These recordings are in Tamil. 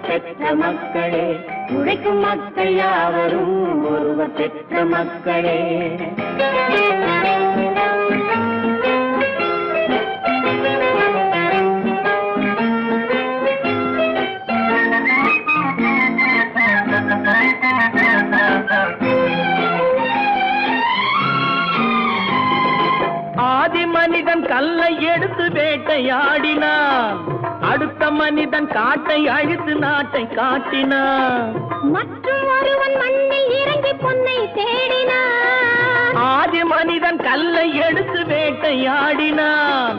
பெற்ற மக்களே, உழைக்கும் மக்கள் யாவரும் ஒருவர் பெற்ற மக்களே. ஆதி மனிதன் கல்லை எடுத்து வேட்டையாடினான், அடுத்த மனிதன் காட்டை அழித்து நாட்டை காட்டினான். மற்றும் ஒருவன் மண்ணில் இறங்கி பொன்னை தேடினான். ஆதி மனிதன் கல்லை எடுத்து வேட்டையாடினான்,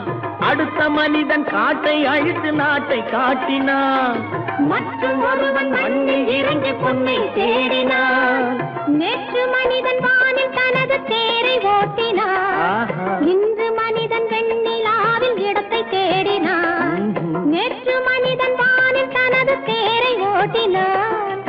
அடுத்த மனிதன் காட்டை அழித்து நாட்டை காட்டினான். மற்றும் ஒருவன் மண்ணில் இறங்கி பொன்னை தேடினான். நேற்று மனிதன் வானில் தனது தேரை ஓட்டினான், இன்று மனிதன் வெண்ணிலாவில் இடத்தை தேடினான். நேற்று மனிதன் வானில் தனது தேரை ஓட்டினான்,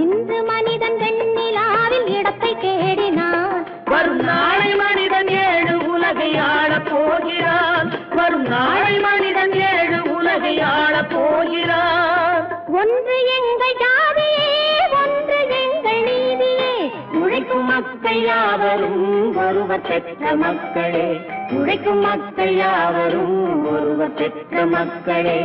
இன்று மனிதன் வெண்ணிலாவில் இடத்தை தேடினான். வரும் நாளை மனிதன் 7 உலகை ஆளப் போகிறான், வரும் நாளை மனிதன் 7 உலகை ஆளப் போகிறான். ஒன்று எங்கள் ஜாதியே, ஒன்று எங்கள் நீதியே, உழைக்கும் மக்கள் யாவரும் ஒருவர் பெற்ற மக்களே, உழைக்கும் மக்கள் யாவரும் ஒருவர் பெற்ற மக்களே.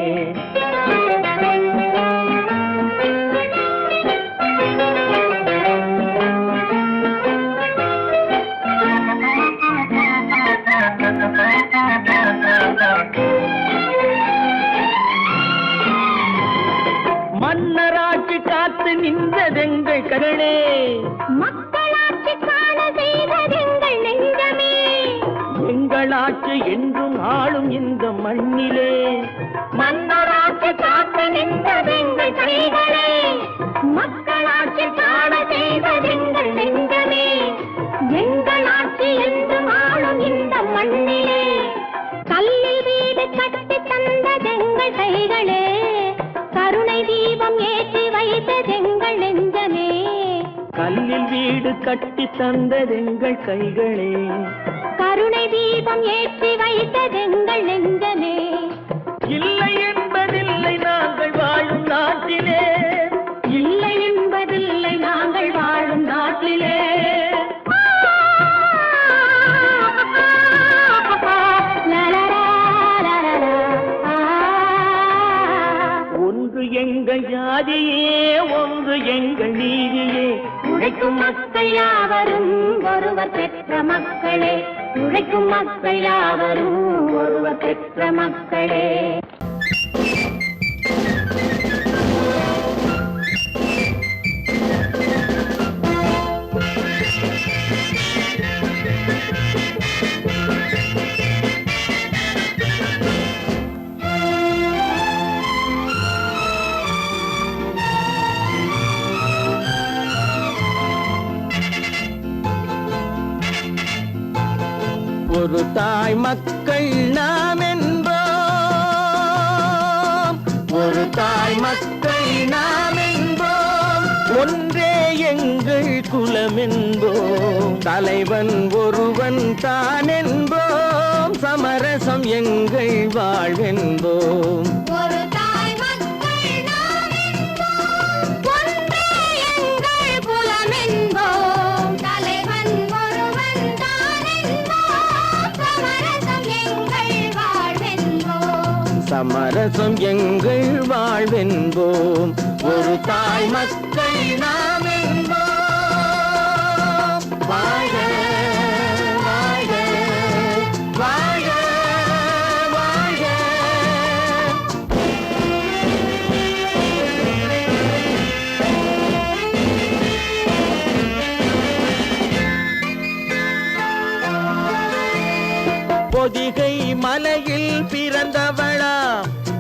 மன்னராட்சி காத்து நின்றதெங்கள் கரணே, மக்களாட்சி காண செய்ததெங்கள் நெஞ்சமே. எங்களாட்சி என்றும் ஆளும் இந்த மண்ணிலே, மன்னராட்சி காத்து நின்றதெங்கள் கைகளே, மக்களாட்சி காண செய்ததெங்கள் நெஞ்சமே. எங்களாட்சி என்றும் ஆளும் இந்த மண்ணிலே, கல்லில் வீடு கட்டி தந்ததெங்கள் கைகளே, கருணை தீபம் ஏற்றி வைத்ததெங்கள் நெஞ்சமே. கல்லில் வீடு கட்டி தந்ததெங்கள் கைகளே, கருணை தீபம் ஏற்றி வைத்ததெங்கள் நெஞ்சமே. இல்லை என்பதில்லை நாங்கள் வாழும் நாட்டிலே, இல்லை என்பதில்லை நாங்கள் வாழும் நாட்டிலே. ஒன்று எங்கள் ஜாதியே, ஒன்று எங்கள் நீதியே, உழைக்கும் மக்கள் யாவரும் ஒருவர் பெற்ற மக்களே, உழைக்கும் மக்கள் யாவரும் ஒருவர் பெற்ற மக்களே. ஒரு தாய் மக்கள் நாம் என்போம், ஒரு தாய் மக்கள் நாம் என்போம், ஒன்றே எங்கள் குலம் என்போம், தலைவன் ஒருவன் தான் என்போம், சமரசம் எங்கள் வாழ்வென்போம். ஒரு தாய் மக்கள் நாம் என்போம், ஒன்றே எங்கள் குலம் என்போம், தலைவன் ஒருவன் தான் என்போம், சமரசம் எங்கள் வாழ்வென்போம். சமரசம் எங்கள் வாழ்வென்போம். ஒரு தாய் மக்கள் நாம் என்போம். வாழ்க வாழ்க வாழ்க வாழ்க. பொதிகை மலையில் பிறந்தவளா,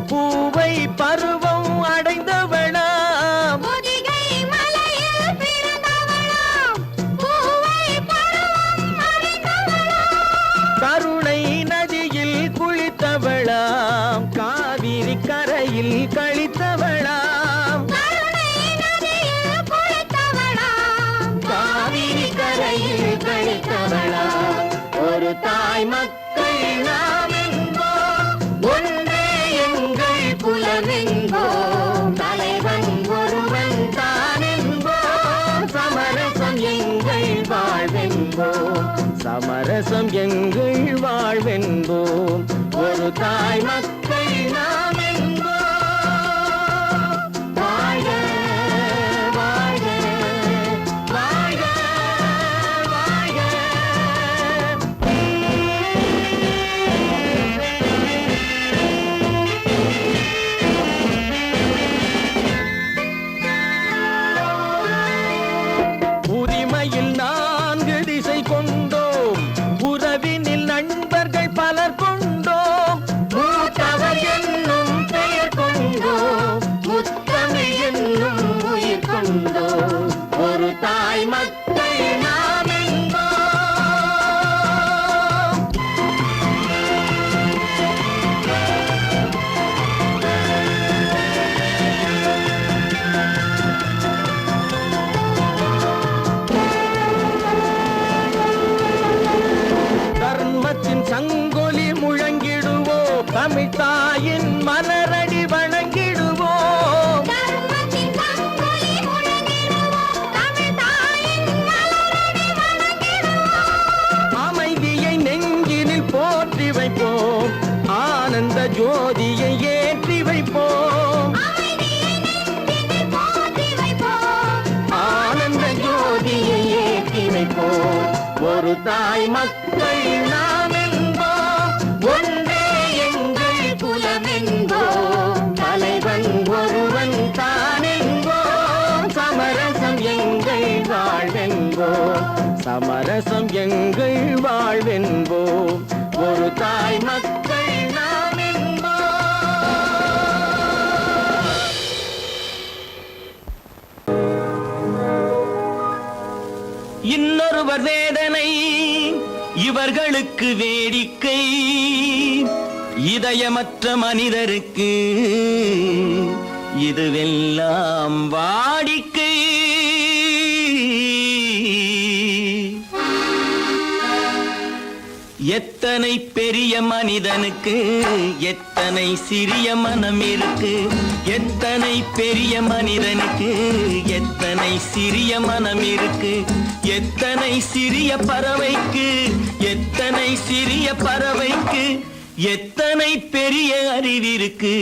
பூவை பருவம் அடைந்தவளா, பொதிகை மலையில் பிறந்தவளாம், பூவை பருவம் அடைந்தவளாம். கருணை நதியில் குளித்தவளாம், காவிரி கரையில் கழித்தவளாம், கருணை நதியில் குளித்தவளாம், காவிரி கரையில் கழித்தவளாம். ஒரு தாய் மக்கள் நாம் என்போம், ஒன்றே எங்கள் குலம் என்போம், தலைவன் சமரசம் எங்கள் வாழ்வென்போம் ஒரு தாய் மக்கள் நாம் என்போம் வாழ்க வாழ்க வாழ்க வாழ்க உரிமையில் 4 திசை கொண்டோம் உறவினில் நண்பர்கள் பலர் கொண்டோம் மூத்தவர் என்னும் பெயர் கொண்டோம் முத்தமிழ் என்னும் உயிர் கொண்டோம் ஒரு தாய் மக்கள் நாம் என்போம் தர்மத்தின் சங்கொலி முழங்கிடுவோம் தமிழ் தாயின் மலரடி வணங்கிடுவோம் தர்மத்தின் சங்கொலி முழங்கிடுவோம் தமிழ் தாயின் மலரடி வணங்கிடுவோம் அமைதியை நெஞ்சினில் போற்றி வைப்போம் ஆனந்த ஜோதியை ஏற்றி வைப்போம் அமைதியை நெஞ்சினில் போற்றி வைப்போம் ஆனந்த ஜோதியை ஏற்றி வைப்போம் ஒரு தாய் மக்கள் நாம் என்போம் ஒன்றே எங்கள் குலம் என்போம் தலைவன் ஒருவன் தான் என்போம் சமரசம் எங்கள் வாழ்வென்போம் சமரசம் எங்கள் வாழ்வென்போம் ஒரு தாய் மக்கள் நாம் என்போம் இன்னொருவர் வேதனை இவர்களுக்கு வேடிக்கை இதயமற்ற மனிதருக்கு இதுவெல்லாம் வாடிக்கை எத்தனை பெரிய மனிதனுக்கு எத்தனை சிறிய மனம் இருக்கு எத்தனை பெரிய மனிதனுக்கு எத்தனை சிறிய மனம் இருக்கு எத்தனை சிறிய பறவைக்கு எத்தனை சிறிய பறவைக்கு எத்தனை பெரிய அறிவிருக்கு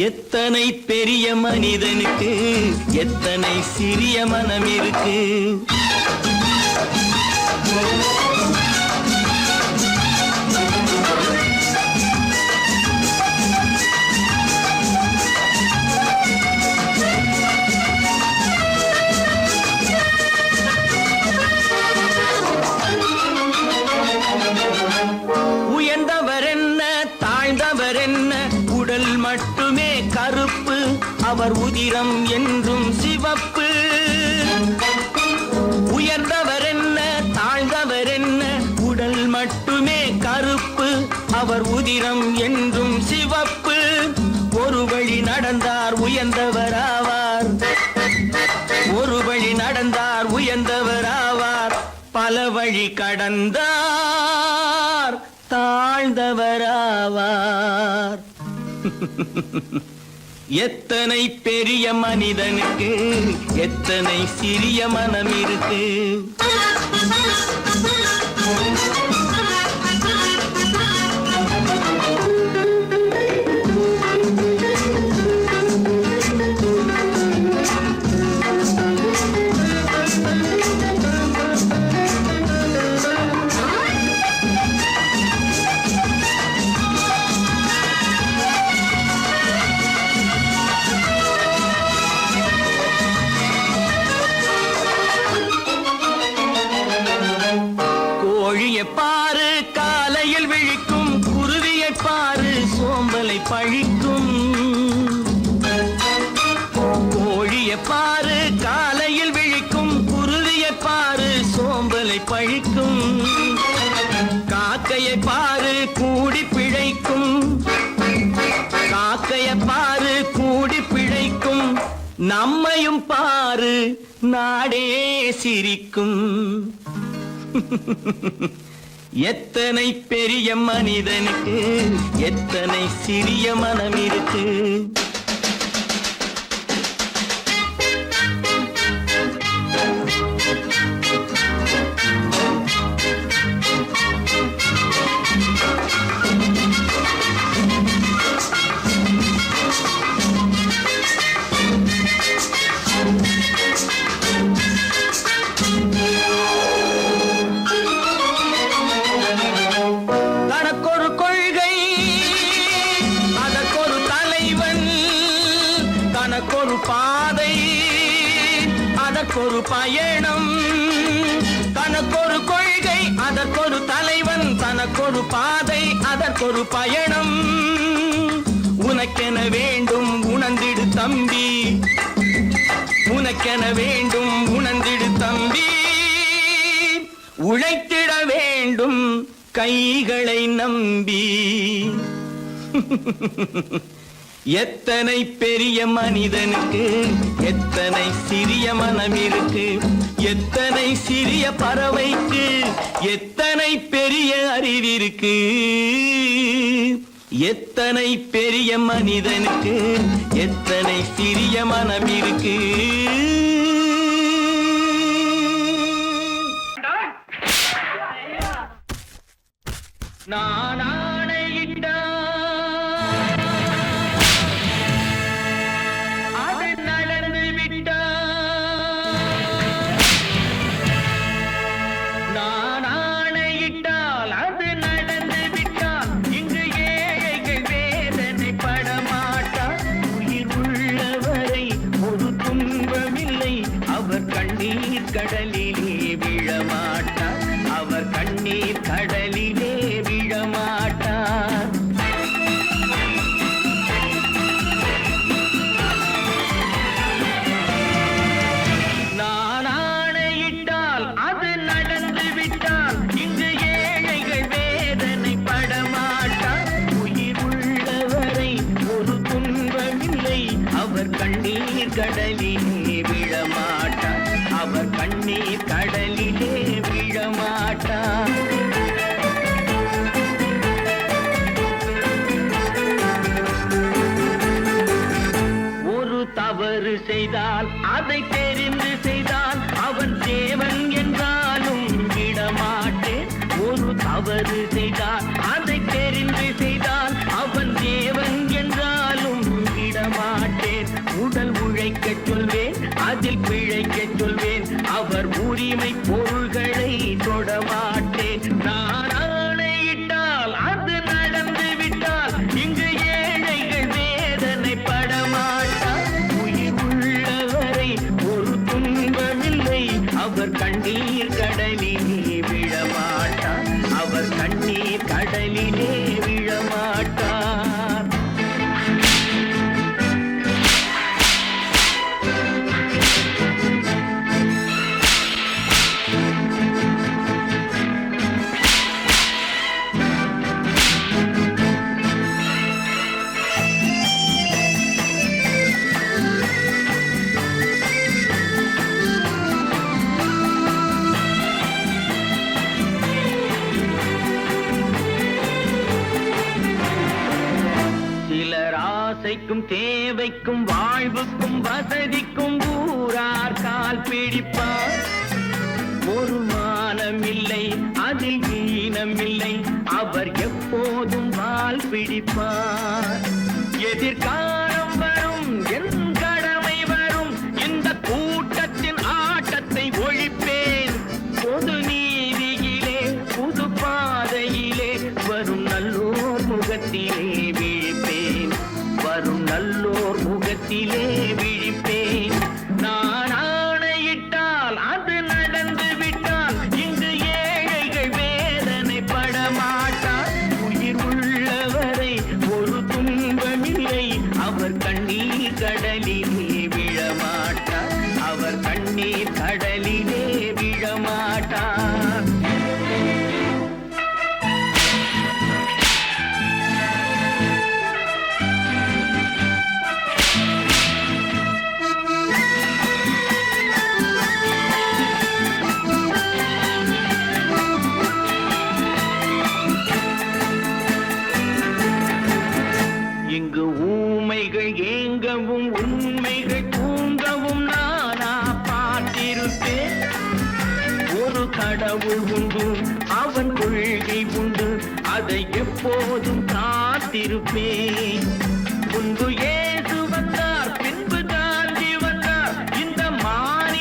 எத்தனை பெரிய மனிதனுக்கு எத்தனை சிறிய மனம் இருக்கு உயர்ந்தவர் என்ன தாழ்ந்தவர் என்ன உடல் மட்டுமே கருப்பு அவர் உதிரம் என்றும் சிவப்பு உயர்ந்தவர் என்ன தாழ்ந்தவர் என்ன உடல் மட்டுமே கருப்பு அவர் உதிரம் என்றும் சிவப்பு ஒரு வழி நடந்தார் உயர்ந்தவராவார் ஒரு வழி நடந்தார் உயர்ந்தவராவார் பல வழி கடந்தார் தாழ்ந்தவராவார் எத்தனை பெரிய மனிதனுக்கு எத்தனை சிறிய மனம் இருக்கு கோழியை பாரு காலையில் விழிக்கும் குருவியை பாரு சோம்பலை பழிக்கும் கோழியை பாரு காலையில் விழிக்கும் குருவியை பாரு சோம்பலை பழிக்கும் காக்கையை பாரு கூடி பிழைக்கும் காக்கையை பாரு கூடி பிழைக்கும் நம்மையும் பாரு நாடே சிரிக்கும் எத்தனை பெரிய மனிதனுக்கு எத்தனை சிறிய மனம் இருக்கு தனக்கொரு கொள்கை அதற்கொரு தலைவன் தனக்கொரு பாதை அதற்கொரு பயணம் தனக்கொரு கொள்கை அதற்கொரு தலைவன் தனக்கொரு பாதை அதற்கொரு பயணம் உனக்கென வேண்டும் உணர்ந்திடு தம்பி உனக்கென வேண்டும் உணர்ந்திடு தம்பி உழைத்திட வேண்டும் கைகளை நம்பி எத்தனை பெரிய மனிதனுக்கு எத்தனை சிறிய மனம் இருக்கு எத்தனை சிறிய பறவைக்கு எத்தனை பெரிய அறிவிருக்கு எத்தனை பெரிய மனிதனுக்கு எத்தனை சிறிய மனம் இருக்கு நான் ஆணையிட்டால் அது நடந்து விட்டால் நான் ஆணையிட்டால் அது நடந்து விட்டால் இங்கு ஏழைகள் வேதனைப்பட மாட்டார் உயிர் உள்ளவரை ஒரு துன்பமில்லை அவர் கண்ணீர் கடலிலே விழமாட்டார் அவர் கண்ணீர் கடலிலே விழமாட்டார் நான் ஆணையிட்டால் அது நடந்து விட்டால் இங்கு ஏழைகள் வேதனைப்பட மாட்டார் உயிர் உள்ளவரை ஒரு துன்பமில்லை அவர் கண்ணீர் கடலிலே விழமாட்டார் அவர் கண்ணீர் கடலிலே விழமாட்டார் ஒரு தவறு செய்தால் அதை தெரிந்து செய்தால் அவன் தேவன் என்றாலும் விடமாட்டேன் ஒரு தவறு செய்தால் அதை தெரிந்து செய்தால் அவன் தேவன் என்றாலும் விடமாட்டேன் உடல் உழைக்கச் சொல்வேன் அதில் பிழைக்கச் சொல்வேன் அவர் உரிமை பொருள்களை தொடமாட்டேன் நான் ஆணையிட்டால் அது நடந்து விட்டால் இங்கு ஏழைகள் வேதனைப்பட மாட்டார் உயிர் உள்ளவரை ஒரு துன்பமில்லை அவர் கண்ணீர் கடலிலே விழமாட்டார் அவர் கண்ணீர் கடலிலே விழமாட்டார் சிலர் ஆசைக்கும் தேவைக்கும் வாழ்வுக்கும் வசதிக்கும் ஊரார் கால் பிடிப்பார் ஒரு மானமில்லை அதில் ஈனமில்லை அவர் எப்போதும் வால் பிடிப்பார் எதிர்காலம் வரும் என் கடமை வரும் இந்த கூட்டத்தின் ஆட்டத்தை ஒழிப்பேன் பொது நீதியிலே புது பாதையிலே வரும் நல்லோர் முகத்திலே விழிப்பேன் வரும் நல்லோர் முகத்திலே விழிப்பேன் நான் ஆணையிட்டால் அது நடந்து விட்டால் இங்கு ஏழைகள் வேதனைப்பட மாட்டார் உயிர் உள்ளவரை ஒரு துன்பமில்லை அவர் கண்ணீர் கடலிலே விழமாட்டார் அவர் கண்ணீர் கடலிலே விழமாட்டார் இங்கு ஊமைகள் ஏங்கவும் உண்மைகள் தூங்கவும் நானா பார்த்திருப்பேன் ஒரு கடவுள் உண்டு அவன் கொள்கை உண்டு அதை எப்போதும் காத்திருப்பேன் முன்பு இயேசு வந்தார் பின்பு காந்தி வந்தார் இந்த மாய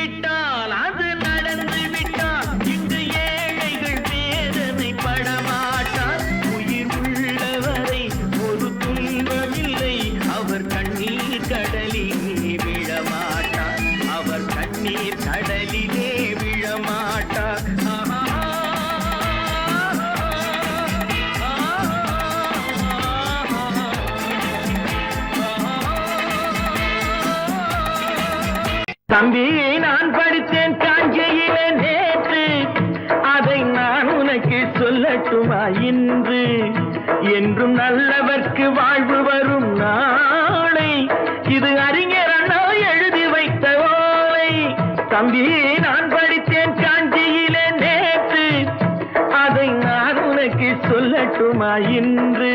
விட்டால் அது நடந்து விட்டால் இங்கு ஏழைகள் வேதனை படமாட்டார். உயிர் உள்ளவரை ஒரு துன்பமில்லை, அவர் கண்ணீர் கடலிலே விழமாட்டார், அவர் கண்ணீர் கடலிலே விழமாட்டார். தம்பி, நான் படித்தேன் காஞ்சியிலே நேற்று, அதை நான் உனக்கு சொல்லட்டுமா இன்று? என்றும் நல்லவர்க்கு வாழ்வு வரும் நாளை, இது அறிஞர் அண்ணா எழுதி வைத்த ஓலை. தம்பி, நான் படித்தேன் காஞ்சியிலே நேற்று, அதை நான் உனக்கு சொல்லட்டுமா இன்று?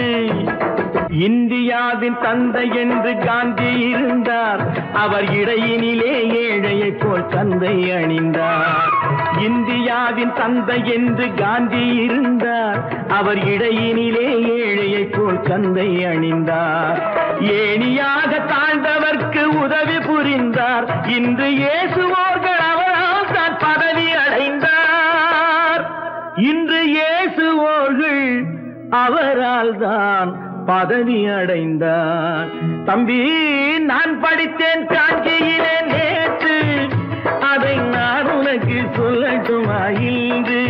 இந்தியாவின் தந்தை என்று காந்தி இருந்தார், அவர் இடையினிலே ஏழையை போல் தந்தை அணிந்தார். இந்தியாவின் தந்தை என்று காந்தி இருந்தார், அவர் இடையினிலே ஏழையை போல் தந்தை அணிந்தார். ஏணியாக தாழ்ந்தவர்க்கு உதவி புரிந்தார், இன்று இயேசுவோர்கள் அவரால் தான் பதவி அடைந்தார். இன்று இயேசுவோர்கள் அவரால் தான் பதவி அடைந்தார். தம்பி, நான் படித்தேன் காஞ்சியிலே நேற்று, அதை நான் உனக்கு சொல்லட்டுமா இன்று?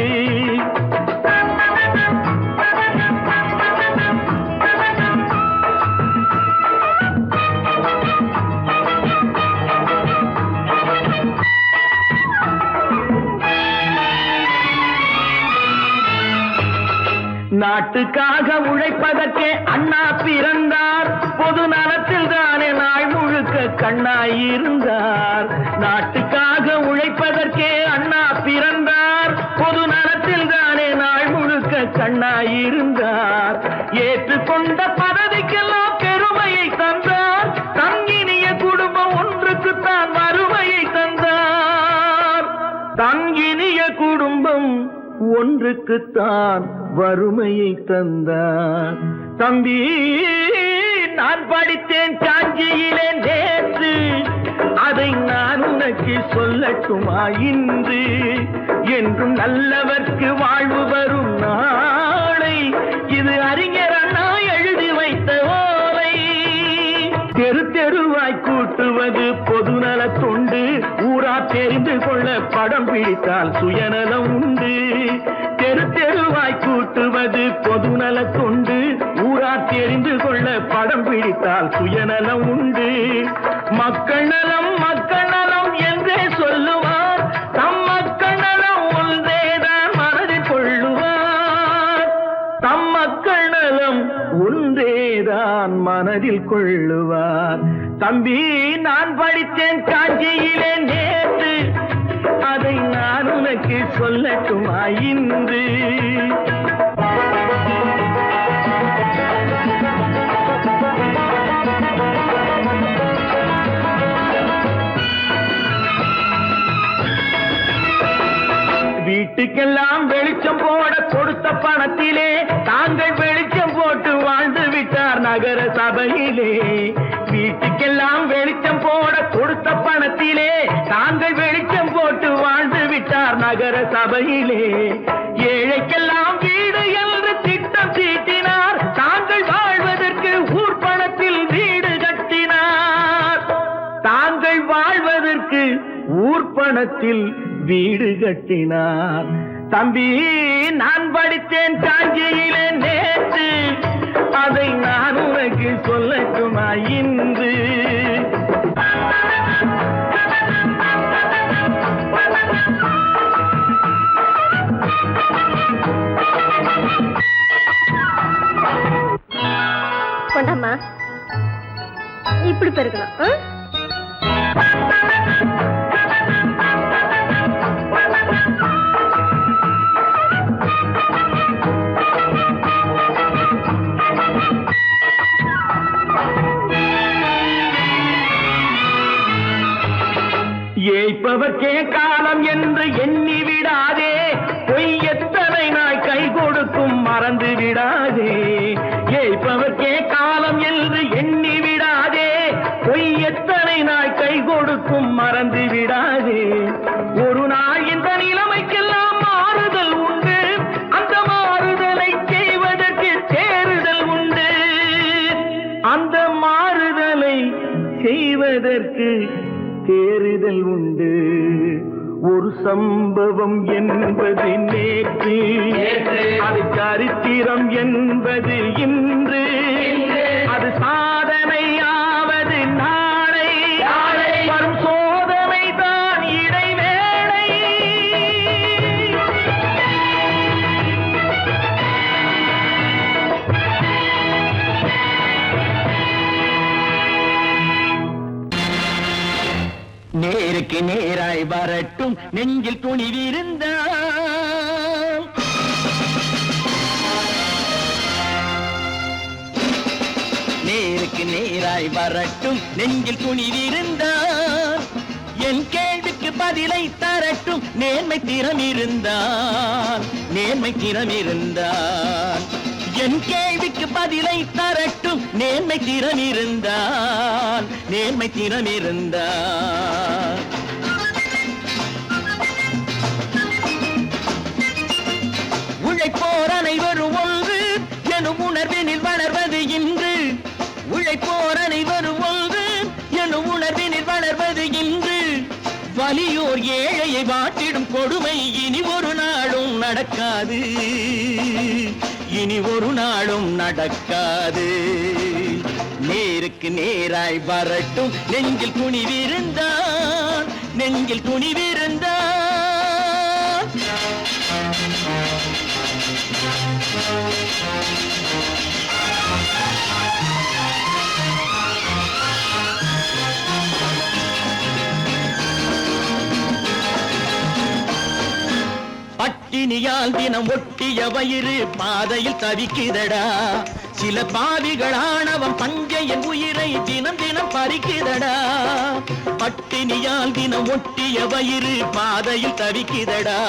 நாட்டுக்காக உழைப்பதற்கே அண்ணா பிறந்தார், பொது நலத்தில் தானே நாள் முழுக்க கண்ணாயிருந்தார். நாட்டுக்காக உழைப்பதற்கே அண்ணா பிறந்தார், பொது நலத்தில் தானே நாள் முழுக்க கண்ணாயிருந்தார். ஏற்றுக்கொண்ட பதவிக்கெல்லாம் பெருமையை தந்தார், தங்கினிய குடும்பம் ஒன்றுக்குத்தான் வறுமையை தந்தார். தங்கினிய குடும்பம் ஒன்றுக்குத்தான் வறுமையை தந்தார். தம்பி, நான் படித்தேன் காஞ்சியிலே நேற்று, அதை நான் உனக்கு சொல்லட்டுமா இன்று? என்றும் நல்லவர்க்கு வாழ்வு வரும் நாளை, இது அறிஞர் அண்ணா எழுதி வைத்த ஓலை. தெரு தெருவாய் கூட்டுவது பொதுநல தொண்டு, ஊரா தெரிந்து கொள்ள படம் பிடித்தால் சுயநலம் உண்டு. தெரு தெருவாய் கூட்டுவது பொதுநல தொண்டு, ஊரா தெரிந்து கொள்ள படம் பிடித்தால் சுயநலம் உண்டு. மக்கள் நலம் மக்கள் நலம் என்றே சொல்லுவார், தம் மக்கள் நலம் ஒன்றேதான் மனதில் கொள்ளுவார். தம் மக்கள் நலம் ஒன்றேதான் மனதில் கொள்ளுவார். தம்பி, நான் படித்தேன் காஞ்சியிலே நேற்று, அதை நான் உனக்கு சொல்லட்டுமா இன்று? வீட்டுக்கெல்லாம் வெளிச்சம் போட கொடுத்த பணத்திலே தாங்கள் வெளிச்சம் போட்டு வாழ்ந்து விட்டார் நகர சபையிலே. வீட்டுக்கெல்லாம் வெளிச்சம் போட கொடுத்த பணத்திலே தாங்கள் வெளிச்சம் போட்டு வாழ்ந்து விட்டார் நகர சபையிலே. ஏழைக்கெல்லாம் வீடு என்று திட்டம் தீட்டினார், தாங்கள் வாழ்வதற்கு ஊர் பணத்தில் வீடு கட்டினார். தாங்கள் வாழ்வதற்கு ஊர் பணத்தில் வீடு கட்டினார். தம்பி, நான் படித்தேன் காஞ்சியிலே நேற்று, அதை நான் உனக்கு சொல்லட்டுமா இன்று? கொண்டாம்மா, இப்படி பெருக்கணும். ஏய்ப்பவர்க்கே காலம் என்று எண்ணி விடாதே, பொய் எத்தனை நாய் கை கொடுக்கும் மறந்து விடாதே. ஏய்ப்பவர்க்கே காலம் என்று எண்ணி விடாதே, பொய் எத்தனை நாய் கை கொடுக்கும் மறந்து மறந்து விடாதே. ஒரு நாள் இந்த நிலைமைக்கெல்லாம் மாறுதல் உண்டு, அந்த மாறுதலை செய்வதற்கு தேறுதல் உண்டு. அந்த மாறுதலை செய்வதற்கு தேறுதல் உண்டு. ஒரு சம்பவம் என்பது நேற்று, அது சரித்திரம் என்பது இன்று, அது சாதனையாவது நாளை, வரும் சோதனை தான் இடைவேளை. நேருக்கு நேராய் வரட்டும் நெஞ்சில் துணிவிருந்தால், நேருக்கு நேராய் வரட்டும் நெஞ்சில் துணிவிருந்தால், என் கேள்விக்கு பதிலை தரட்டும் நேர்மை திறம் இருந்தால், நேர்மை திறம் இருந்தால். என் கேள்விக்கு பதிலை தரட்டும் நேர்மை திறம் இருந்தால், நேர்மை திறம் இருந்தால். உழைப்போர் அனைவரும் ஒன்று எனும் உணர்வினில் வளர்வது இன்று, உழைப்போர் அனைவரும் ஒன்று எனும் உணர்வினில் வளர்வது இன்று. வலியோர் ஏழையை வாட்டிடும் கொடுமை இனி ஒரு நாளும் நடக்காது, இனி ஒரு நாளும் நடக்காது. நேருக்கு நேராய் வரட்டும் நெஞ்சில் துணிவிருந்தால், நெஞ்சில் துணிவிருந்தால். பட்டினியால் தினம் ஒட்டிய வயிறு பாதையில் தவிக்குதடா, சில பாவிகள் ஆணவம் பஞ்சையின் உயிரை தினம் தினம் பறிக்குதடா. பட்டினியால் தினம் ஒட்டிய வயிறு பாதையில் தவிக்குதடா,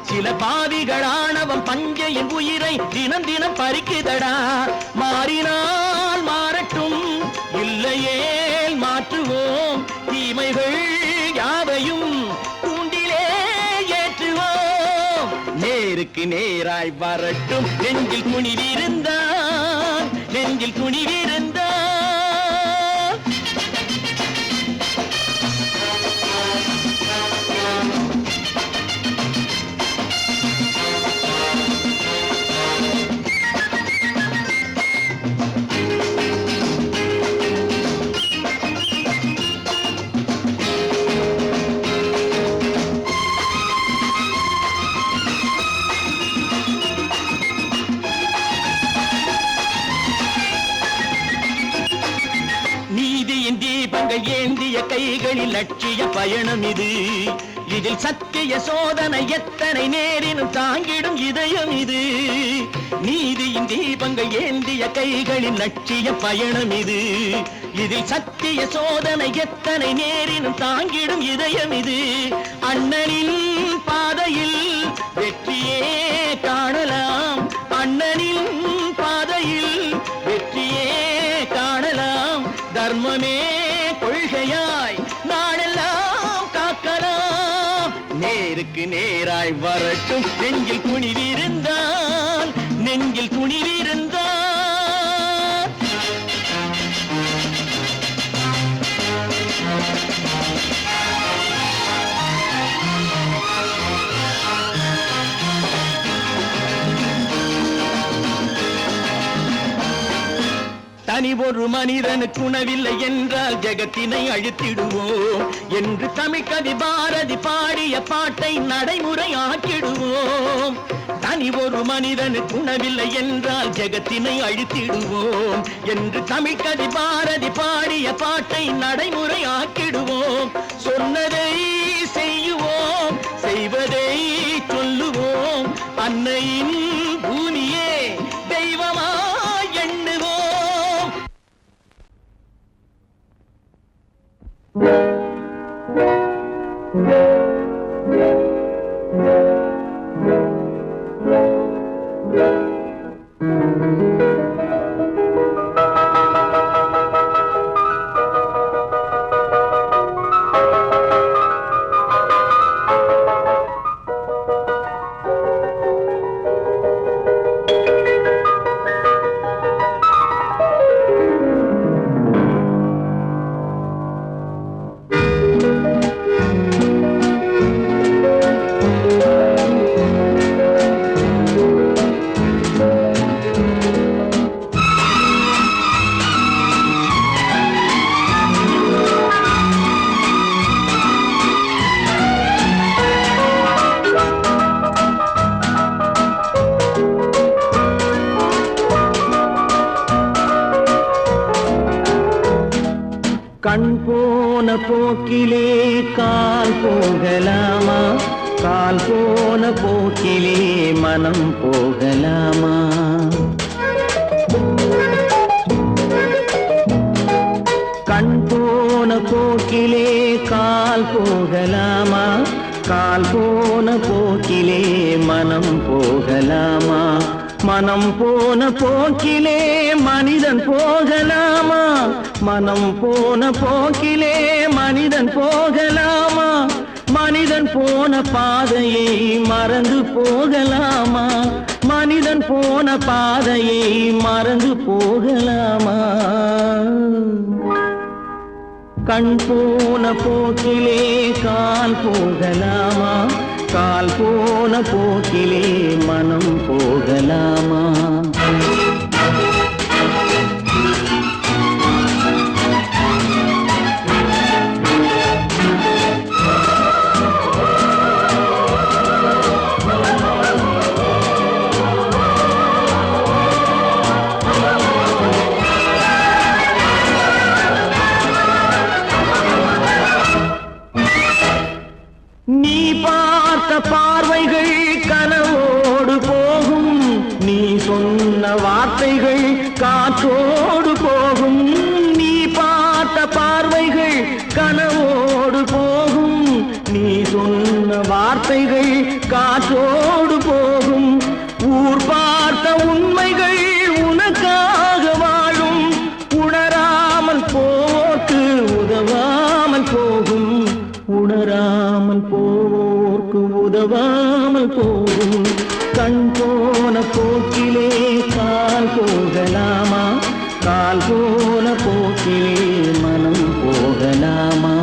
சில பாவிகள் ஆணவம் பஞ்சையின் உயிரை தினம் தினம் பறிக்குதடா. மாறினால் மாறட்டும், இல்லையே மாற்றுவோம், தீமைகள் யாவையும் தூண்டிலே ஏற்றுவோம். நேருக்கு நேராய் வரட்டும் நெஞ்சில் துணிவிருந்தால், நெஞ்சில் துணிவிருந்தால். ஏந்திய கைகளில் லட்சிய பயணம் இது, இதில் சத்திய சோதனை எத்தனை நேரினும் தாங்கிடும் இதயம் இது. நீதியின் தீபங்கள் ஏந்திய கைகளில் லட்சிய பயணம் இது, இதில் சத்திய சோதனை எத்தனை நேரினும் தாங்கிடும் இதயம் இது. அண்ணனின் பாதையில் வெற்றியே காணலாம், அண்ணனின் பாதையில் வெற்றியே காணலாம். தர்மமே கொள்கையாய் நாடெல்லாம் காக்கலாம். நேருக்கு நேராய் வரட்டும் நெஞ்சில் துணிவிருந்தால், நெஞ்சில் துணிவிருந்தால். தனி ஒரு மனிதனுக்கு உணவில்லை என்றால் ஜெகத்தினை அழித்திடுவோம் என்று தமிழ் கவி பாரதி பாடிய பாட்டை நடைமுறை ஆக்கிடுவோம். தனி ஒரு மனிதனுக்கு உணவில்லை என்றால் ஜெகத்தினை அழித்திடுவோம் என்று தமிழ் கவி பாரதி பாடிய பாட்டை நடைமுறை ஆக்கிடுவோம். சொன்னதை செய்யுவோம், செய்வதை சொல்லுவோம், அன்னையின் பூமியே தெய்வமா எண்ணுவோம். போக்கிலே கால் போகலாமா கால் போன போக்கிலே மனம் போகலாமா கண் போன போக்கிலே கால் போகலாமா கால் போன போக்கிலே மனம் போகலாமா மனம் போன போக்கிலே மனிதன் போகலாமா மனம் போன போக்கிலே மனிதன் போகலாமா மனிதன் போன பாதையை மறந்து போகலாமா மனிதன் போன பாதையை மறந்து போகலாமா கண் போன போக்கிலே கால் போகலாமா கால் போன போக்கிலே மனம் போகலாமா நீ பார்த்த பார்வைகள் கனவோடு போகும் நீ சொன்ன வார்த்தைகள் காற்றோடு போகும் நீ பார்த்த பார்வைகள் கனவோடு போகும் நீ சொன்ன வார்த்தைகள் காற்றோடு போகும் ஊர் பார்த்த உண்மைகள் உனக்காக வாழும் உணராமல் போக்கு உதவாமல் போகும் உணராமல் போர்க்கு உதவாமல் போகும் கண் போன போக்கிலே கால் போகலாமா கால் போன போக்கிலே மனம் போகலாமா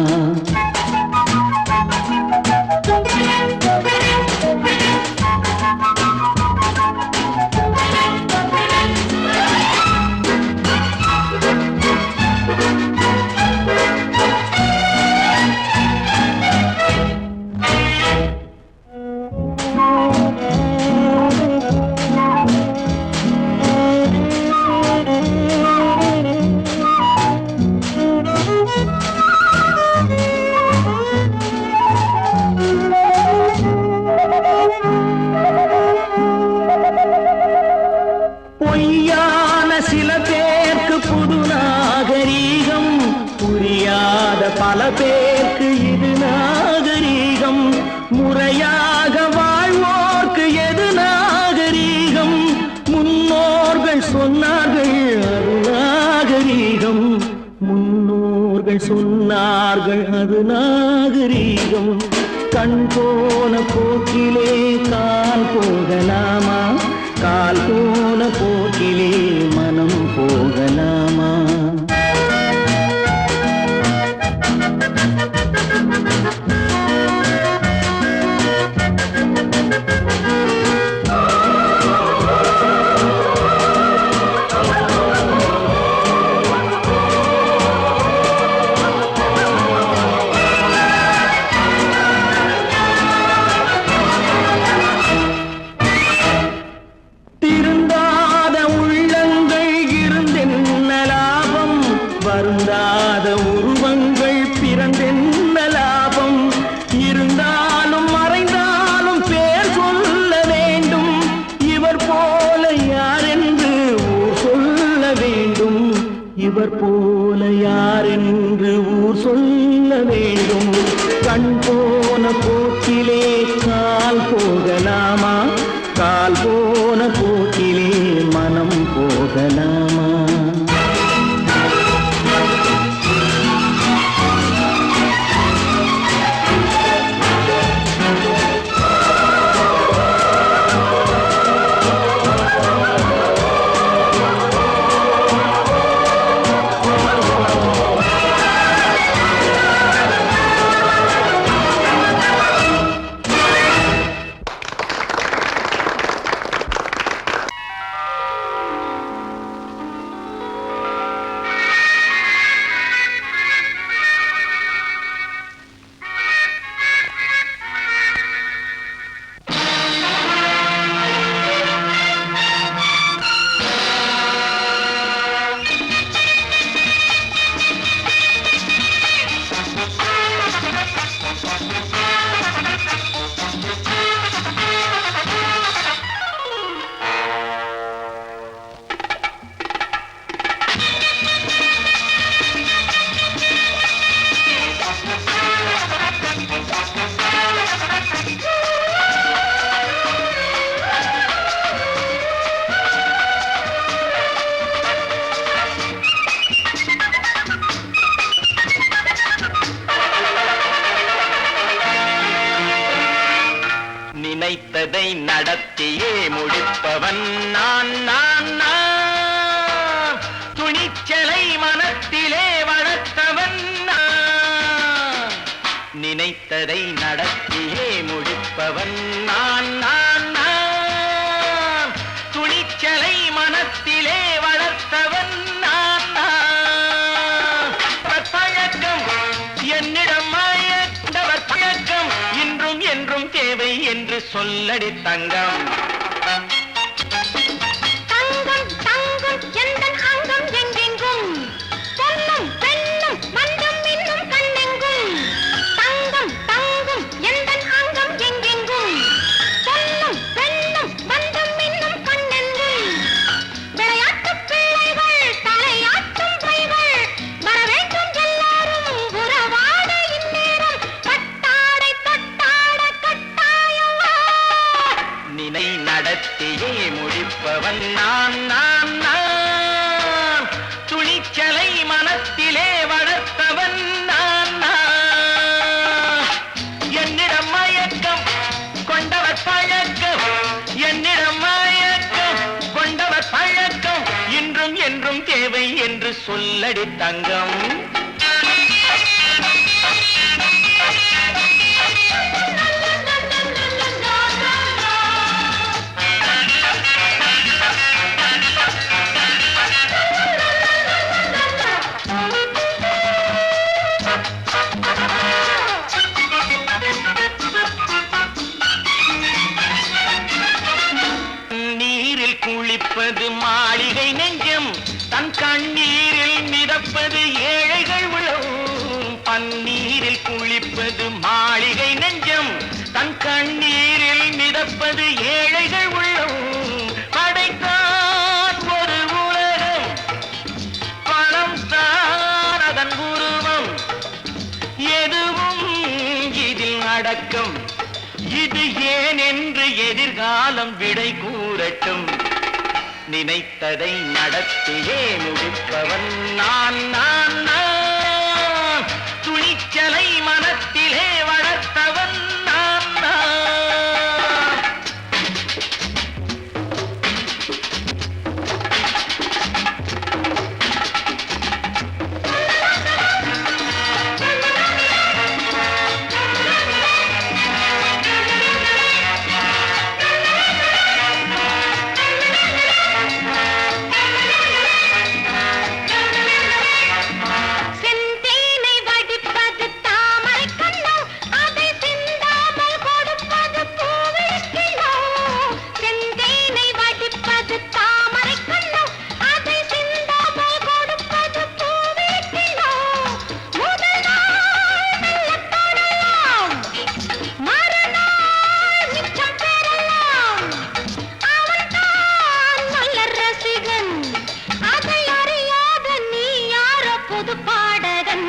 பொய்யான சில பேருக்கு புது நாகரீகம் புரியாத பல பேருக்கு இது நாகரீகம் முறையாக வாழ்வோர்க்கு எது நாகரீகம் முன்னோர்கள் சொன்னார்கள் அது நாகரீகம் முன்னோர்கள் சொன்னார்கள் அது நாகரீகம் கண் போன போக்கிலே கால் போகலாமா கால் போன போக்கிலே மனம் போகலாமா திருந்தாத உள்ளங்கள் இருந்தென்ன லாபம் வருந்தாத உருவங்கள் பிறந்தென்ன லாபம் இருந்தாலும் மறைந்தாலும் பேர் சொல்ல வேண்டும் இவர் போல யாரென்று ஊர் சொல்ல வேண்டும் இவர் போல யாரென்று ஊர் சொல்ல வேண்டும் கண் போன போக்கிலே கால் போகலாமா கால் போன போக்கிலே மனம் போகலாமா நினைத்ததை நடத்தியே முடிப்பவன் நான் நான் நான் துணிச்சலை மனத்திலே வளர்த்தவன் நான் நினைத்ததை நடத்தியே முடிப்பவன் நான் நான் நான் துணிச்சலை மனத்திலே வளர்த்தவன் நான் நான் பழக்கம் என்னிடம் மாயவர் பழக்கம் இன்றும் என்றும் தேவை என்று சொல்லடி தங்கம் தங்கம் தங்கம் எந்தன் அங்கம் எங்கெங்கும் பொன்னும் பெண்ணும் மந்தம் இன்னும் கண்ணெங்கும் தங்கம் தங்கம் எந்தன் அங்கம் எங்கெங்கும் பொன்னும் பெண்ணும் மந்தம் இன்னும் கண்ணெங்கும் விளையாட்டு பிள்ளைகள் தலையாட்டும் பைகள் வர வேண்டும் எல்லாரும் உறவாட இந்நேரம் கட்டாடை தொட்டாட கட்டாயவா நினை நடத்தியே முடிப்பவன் நான் நான் நான் துணிச்சலை மனத்திலே வளர்த்தவன் நான் நான் என்னிடம் மயக்கம் கொண்டவர் பழக்கம் என்னிடம் மயக்கம் கொண்டவர் பழக்கம் இன்றும் என்றும் தேவை என்று சொல்லடி தங்கம் நீரில் குளிப்பது மாளிகை நெஞ்சம் தன் கண்ணீரில் மிதப்பது ஏழைகள் உளவும் பன்னீரில் குளிப்பது மாளிகை நெஞ்சம் தன் கண்ணீரில் மிதப்பது ஏழைகள் உள்ளவும் படைத்தான் ஒரு உலகம் பணம் தான் அதன் உருவம் எதுவும் இதில் அடக்கம் இது ஏன் என்று எதிர்காலம் விடை கூறட்டும் நினைத்ததை நடத்தியே முடிப்பவன் நான் நான் நான் துணிச்சலை மனத்திலே வளர்த்தவன் நான் நான் செந்தேனை வடிப்பது தாமரை கண்ணோ அதை சிந்தாமல் கொடுப்பது பூவிழிக்கிலோ செந்தேனை வடிப்பது தாமரை கண்ணோ அதை சிந்தாமல் கொடுப்பது பூவிழிக்கிலோ முதல் நாள் மெல்ல தொடலாம் மறுநாள் மிச்சம் பெறலாம் அவன்தான் நல்ல ரசிகன் அதை அறியாத நீ யாரோ புது பாடகன்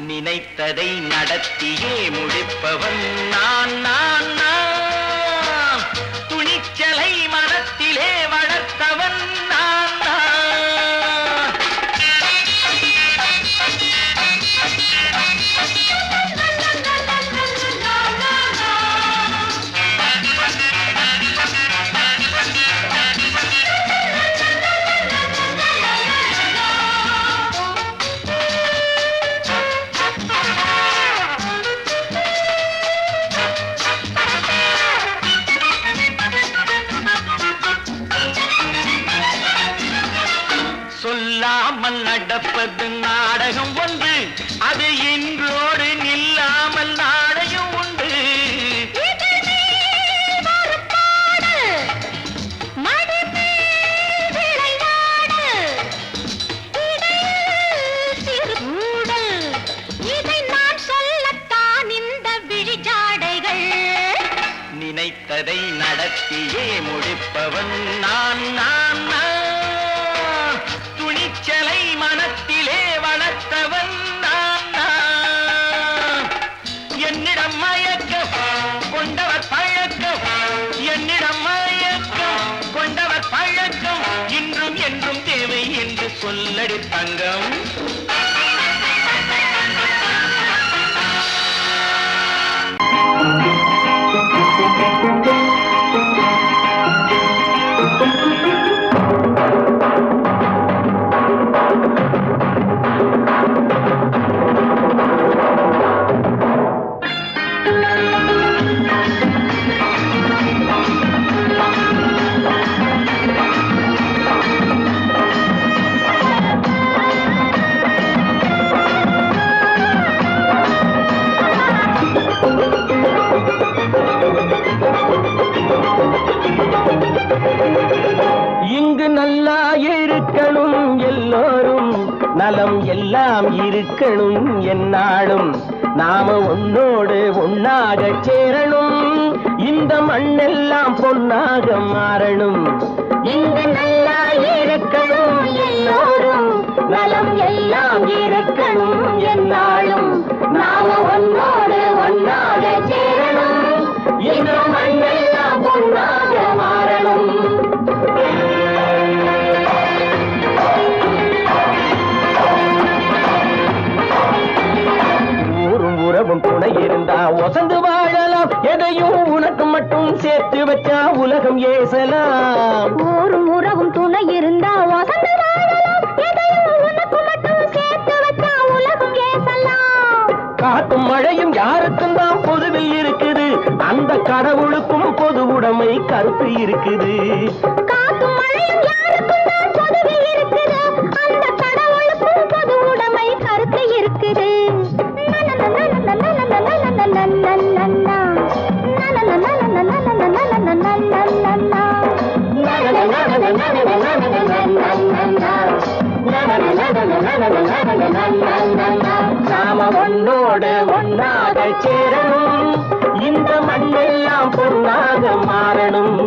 நினைத்ததை நடத்தியே முடிப்பவன் நான் நான் நான் துணிச்சலை மனத்திலே வளர்த்தவன் நான் நான் சொல்லாமல் நடப்பது நாடகம் ஒன்று அது இன்றோடு நில்லாமல் நாளையும் உண்டு இதழ் மேல் ஒரு பாடு, மடி மேல் விளையாடு, இடையில் சிறு ஊடல், இதை நான் சொல்லத்தான் இந்த விழிஜாடைகள் நினைத்ததை நடத்தியே முடிப்பவன் நான் நான் நான் துணிச்சலை மனத்திலே வளர்த்தவன் நான் நான் என்னிடம் மயக்கம் கொண்டவர் பழக்கம் என்னிடம் மயக்கம் கொண்டவர் பழக்கம் இன்றும் என்றும் தேவை என்று சொல்லடி தங்கம் நலம் எல்லாம் இருக்கணும் என்னாலும் நாம உன்னோடு ஒன்னாக சேரணும் இந்த மண்ணெல்லாம் பொன்னாக மாறணும் இங்கு நல்லா இருக்கணும் எல்லோரும் நலம் எல்லாம் இருக்கணும் என்னாலும் நாம ஒன்னோடு ஒன்னாக சேரணும் இந்த மண்ணெல்லாம் பொன்னாக மாறணும் உறவும் துணை இருந்தா ஒசந்து வாழலாம் எதையும் உனக்கு மட்டும் சேர்த்து வச்சா உலகம் ஏசலாம் ஊரும் உறவும் துணை இருந்தா வசந்து வாழலாம் எதையும் உனக்கு மட்டும் சேர்த்து வச்சா உலகம் ஏசலாம் காத்தும் மழையும் யாருக்கும் தான் பொதுவில் இருக்குது அந்த கடவுளுக்கும் பொது உடைமை கருத்து இருக்குது காத்தும் மழையும் யாருக்கும் தான் பொதுவில் இருக்குது அந்த கடவுளுக்கும் பொது உடைமை கருத்து இருக்குது நாம ஒன்னோடு ஒன்னாக சேரணும் இந்த மண்ணெல்லாம் பொன்னாக மாறணும்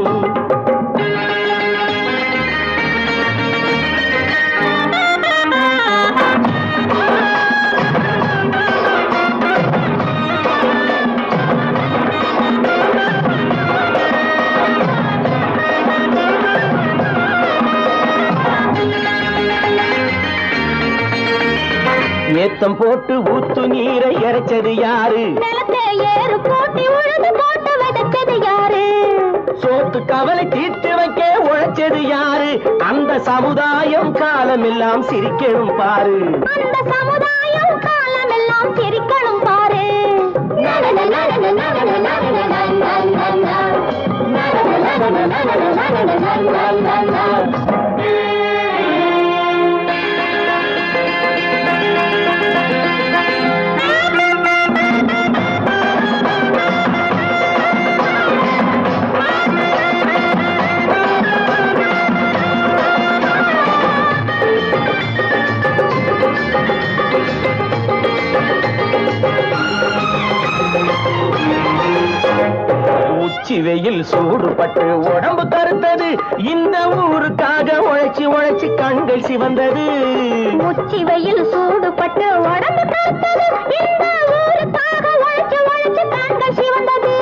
ஏத்தம் போட்டு ஊத்து நீரை இறைச்சது யாரு நிலத்தை ஏறு போட்டி உழுது போட்டு விதைச்சது யாரு சோத்து கவலை தீர்த்து வைக்க உழைச்சது யாரு அந்த சமுதாயம் காலமெல்லாம் சிரிக்கணும் பாரு அந்த சமுதாயம் காலமெல்லாம் சிரிக்கணும் பாரு உச்சி வெயில் சூடுபட்டு உடம்பு கருத்தது இந்த ஊருக்காக உழைச்சி உழைச்சி கண்கள் சிவந்தது உச்சி வெயில் சூடுபட்டு உடம்பு கருத்தது இந்த ஊருக்காக உழைச்சு உழைச்சு கண்கள் சிவந்தது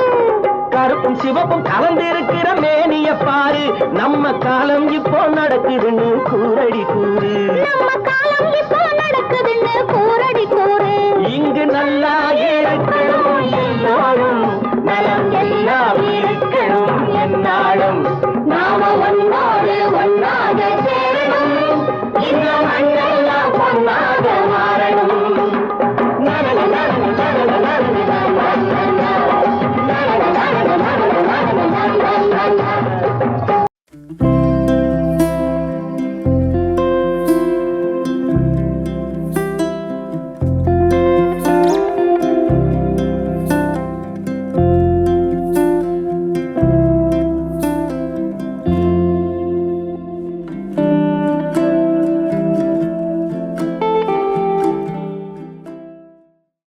கருப்பும் சிவப்பும் கலந்திருக்கிற மேனிய பாரு நம்ம காலம் இப்போ நடக்குதுன்னு கூரடி கூறு நம்ம காலம் இப்போ நடக்குதுன்னு கூரடி கூறு இங்கு நல்லா இருக்கணும் எல்லாரும் நலம் எல்லாம் இருக்கணும் என்னாலும்